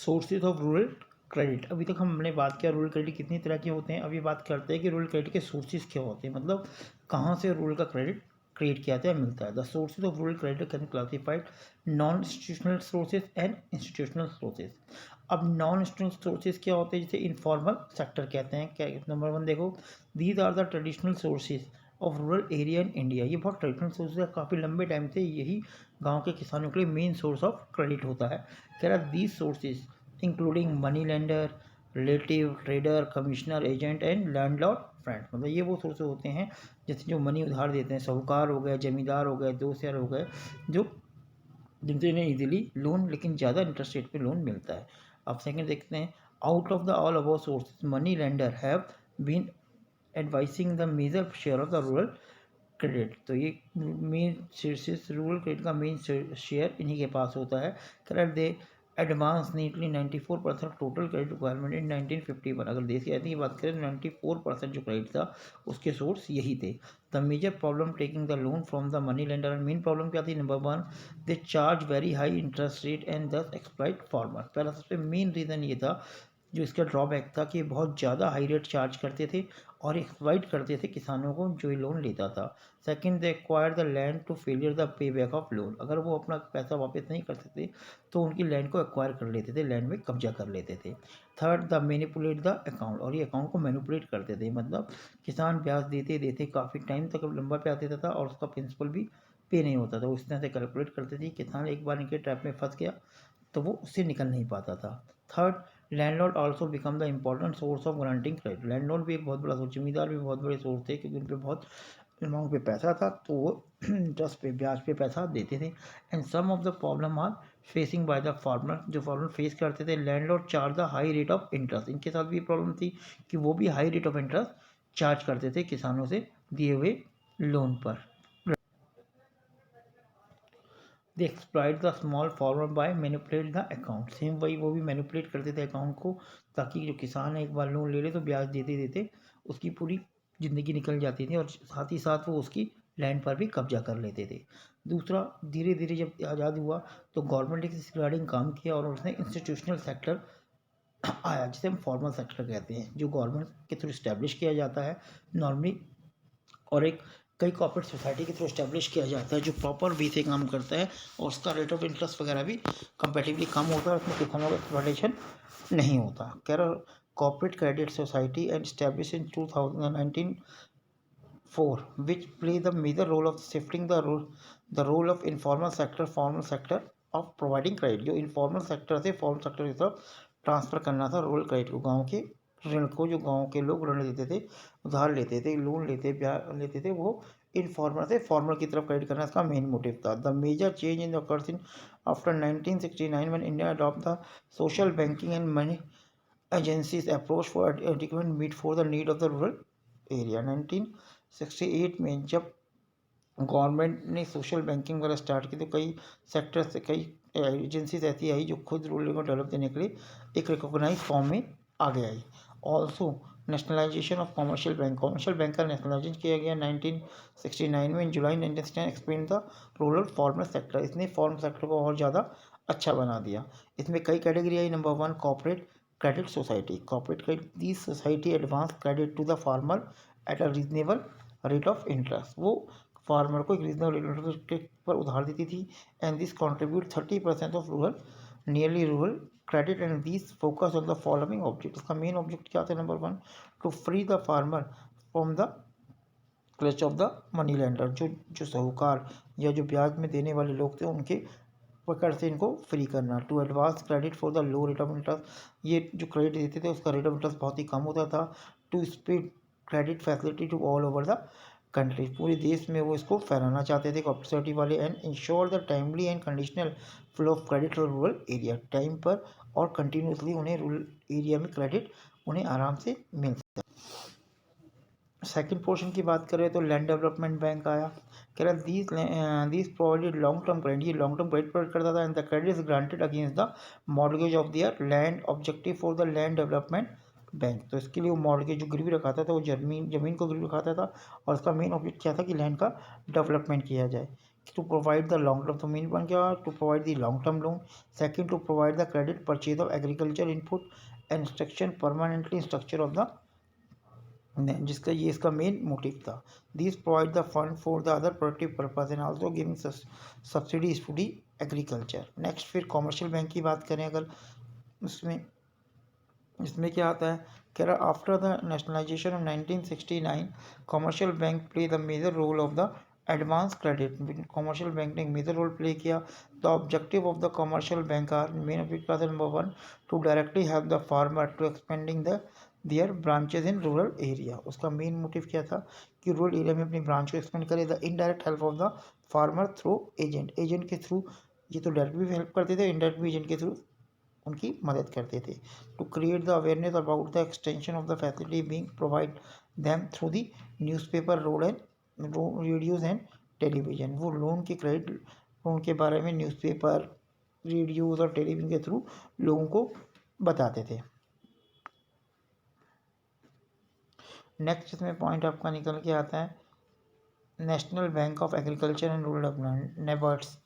Sources of rural credit. अभी तक हमने बात किया रूरल क्रेडिट कितनी तरह के होते हैं। अभी बात करते हैं कि रूरल क्रेडिट के सोर्सेज क्या होते हैं, मतलब कहाँ से रूरल का क्रेडिट क्रिएट किया जाता है, मिलता है। The sources of rural credit can classified non institutional sources and institutional sources. अब नॉन इंस्टीट्यूशनल सोर्सेज क्या होते हैं, जैसे इनफॉर्मल सेक्टर कहते हैं। क्या नंबर 1 देखो, these are the traditional sources of rural area in India. ये बहुत ट्रेडिशनल सोर्सेज है, काफ़ी लंबे टाइम से यही गांव के किसानों के लिए मेन सोर्स ऑफ क्रेडिट होता है। कह रहा these sources including money lender, relative, trader, commissioner, agent and landlord friend. मतलब ये वो सोर्सेज होते हैं जैसे जो मनी उधार देते हैं, साहूकार हो गए, जमींदार हो गए, दोस्त हो गए, जो जिनसे इन्हें ईजिली लोन लेकिन ज़्यादा इंटरेस्ट रेट पे लोन मिलता है। अब सेकंड देखते हैं, out of the all above sources money lender have been advising the major share of the rural credit. तो ये मेन सोर्सेज रूरल क्रेडिट का मेन शेयर इन्हीं के पास होता है। Correct, they advance nearly 94% total credit requirement in 1951। अगर देश की आती की बात करें तो 94% जो क्रेडिट था उसके सोर्स यही थे। The major problem taking the loan from the money lender, main problem क्या थी, number 1, they charge very high interest rate and this exploit farmer. पहला सबसे मेन रीज़न ये था जो इसका ड्रॉबैक था कि बहुत ज़्यादा हाई रेट चार्ज करते थे और एक्सप्लॉइट करते थे किसानों को जो ये लोन लेता था। Second, they acquire the land to failure the pay back of loan. अगर वो अपना पैसा वापस नहीं कर सकते तो उनकी लैंड को एक्वायर कर लेते थे, लैंड में कब्जा कर लेते थे। Third, the manipulate the account, और ये अकाउंट को मैनिपुलेट करते थे, मतलब किसान ब्याज देते देते काफ़ी टाइम तक लंबा ब्याज देता था और उसका प्रिंसिपल भी पे नहीं होता था। उस तरह से कैलकुलेट करते थे, किसान एक बार इनके ट्रैप में फंस गया तो वो उससे निकल नहीं पाता था। Third, landlord also become the important source of granting credit. Landlord भी एक बहुत बड़ा सोर्स, जमींदार भी बहुत बड़े सोर्स थे क्योंकि उन पर बहुत अमाउंट पे पैसा था तो वो इंटरेस्ट पे ब्याज पे पैसा देते थे। And some of the problem are facing by the farmer, जो प्रॉब्लम फेस करते थे, landlord charge the high rate of interest. इनके साथ भी प्रॉब्लम थी कि वो भी high rate of interest charge करते थे किसानों से दिए हुए लोन पर। They exploit the small farmer by manipulate the account. Same वही, वो भी मैनिपुलेट करते थे अकाउंट को ताकि जो किसान है एक बार लोन ले ले तो ब्याज देते देते उसकी पूरी ज़िंदगी निकल जाती थी और साथ ही साथ वो उसकी लैंड पर भी कब्जा कर लेते थे। दूसरा, धीरे धीरे जब आज़ाद हुआ तो गवर्नमेंट ने इस रिगार्डिंग काम किया और उसने इंस्टीट्यूशनल सेक्टर आया जिसे हम फॉर्मल सेक्टर कहते हैं, जो गवर्नमेंट के थ्रू इस्टेब्लिश किया जाता है नॉर्मली, और एक कई कॉर्पोरेट सोसाइटी के थ्रू इस्टेब्लिश किया जाता है जो प्रॉपर वे से काम करता है और उसका रेट ऑफ इंटरेस्ट वगैरह भी कंपेटिवली कम होता है, उसमें किसानों का एक्सप्लॉयटेशन नहीं होता। कह रहा corporate credit society and establish in 2004 which play the major role of shifting the role of informal sector formal sector of providing credit। जो informal sector से formal sector की तरफ ट्रांसफ़र करना था रूरल क्रेडिट को, गाँव के ऋण को, जो गाँव के लोग ऋण लेते थे, उधार लेते थे, लोन ब्याज लेते थे, वो इनफॉर्मल से फॉर्मल की तरफ क्रेडिट करना इसका मेन मोटिव था। The major change in the occurs in after 1969 when India adopt the social banking and money agencies approach for adequate meet for the need of the rural area। 1968 में जब government ने social banking वगैरह start की तो कई sector से कई agencies ऐसी आई जो खुद रूरल को डेवलप देने के लिए एक रिकॉग्नाइज फॉर्म में आगे आई। Also nationalisation of commercial bank का नेशनलाइजेशन किया गया 1969 में। In July 1969 expand the rural formal sector, इसने फॉर्मल सेक्टर को और ज़्यादा अच्छा बना दिया। इसमें कई कैटेगरी आई। Number 1, corporate credit society. Corporate credit the society advance credit to the farmer at a reasonable rate of interest. वो फार्मर को एक रीजनेबल इंटरेस्ट पर उधार देती थी। And this contribute 30% of rural nearly rural credit and this focus on the following object. इसका main object क्या था, number 1, to free the farmer from the clutch of the money lender. जो साहूकार या जो ब्याज में देने वाले लोग थे उनके पकड़ से इनको फ्री करना। To advance credit for the low rate of interest, ये जो क्रेडिट देते थे उसका रेट ऑफ इंटरेस्ट बहुत ही कम होता था। To spread credit facility to all over the country, पूरे देश में वो इसको फैलाना चाहते थे कॉर्पोरेट सोसाइटी वाले। And ensure the timely and conditional flow of credit to rural area, time पर और कंटिन्यूसली उन्हें रूरल एरिया में क्रेडिट उन्हें आराम से मिलता है। सेकंड पोर्शन की बात करें तो लैंड डेवलपमेंट बैंक आया। कह रहा these provided long term credit, ये लॉन्ग टर्म क्रेडिट प्रोवाइड करता था। And the credit is granted against the mortgage of their land, objective for the land development bank. तो इसके लिए वो मॉर्गेज जो गिरवी रखाता था वो जमीन को गिरवी रखाता था और उसका मेन ऑब्जेक्ट क्या था कि लैंड का डेवलपमेंट किया जाए। To provide the long term, तो मेन पॉइंट क्या to provide the long term loan. Second, to provide the credit purchase of agriculture input and instruction permanently structure of the, जिसका ये इसका मेन मोटिव था। This provide the fund for the other productive purpose and also giving subsidies to the agriculture. Next फिर commercial bank की बात करें अगर, उसमें इसमें क्या आता है, कह रहा after the nationalisation of 1969 commercial bank play the major role of the advance credit. Commercial bank ने एक मेजर रोल प्ले किया। The objective of the commercial bank are main objective number one, to directly help the farmer to expanding the their branches in rural area. उसका main motive क्या था कि rural area में अपनी branch को expand करे। The indirect help of the farmer through agent, agent के through, ये तो डायरेक्ट भी हेल्प करते थे, इनडायरेक्ट भी एजेंट के थ्रू उनकी मदद करते थे। To create the awareness about the extension of the facility being provide them through the newspaper, road and radios and television. वो लोन के क्रेडिट लोन के बारे में न्यूज़पेपर, रेडियोज और टेलीविजन के थ्रू लोगों को बताते थे। नेक्स्ट इसमें पॉइंट आपका निकल के आता है national bank of agriculture and rural development, नेबर्ड्स।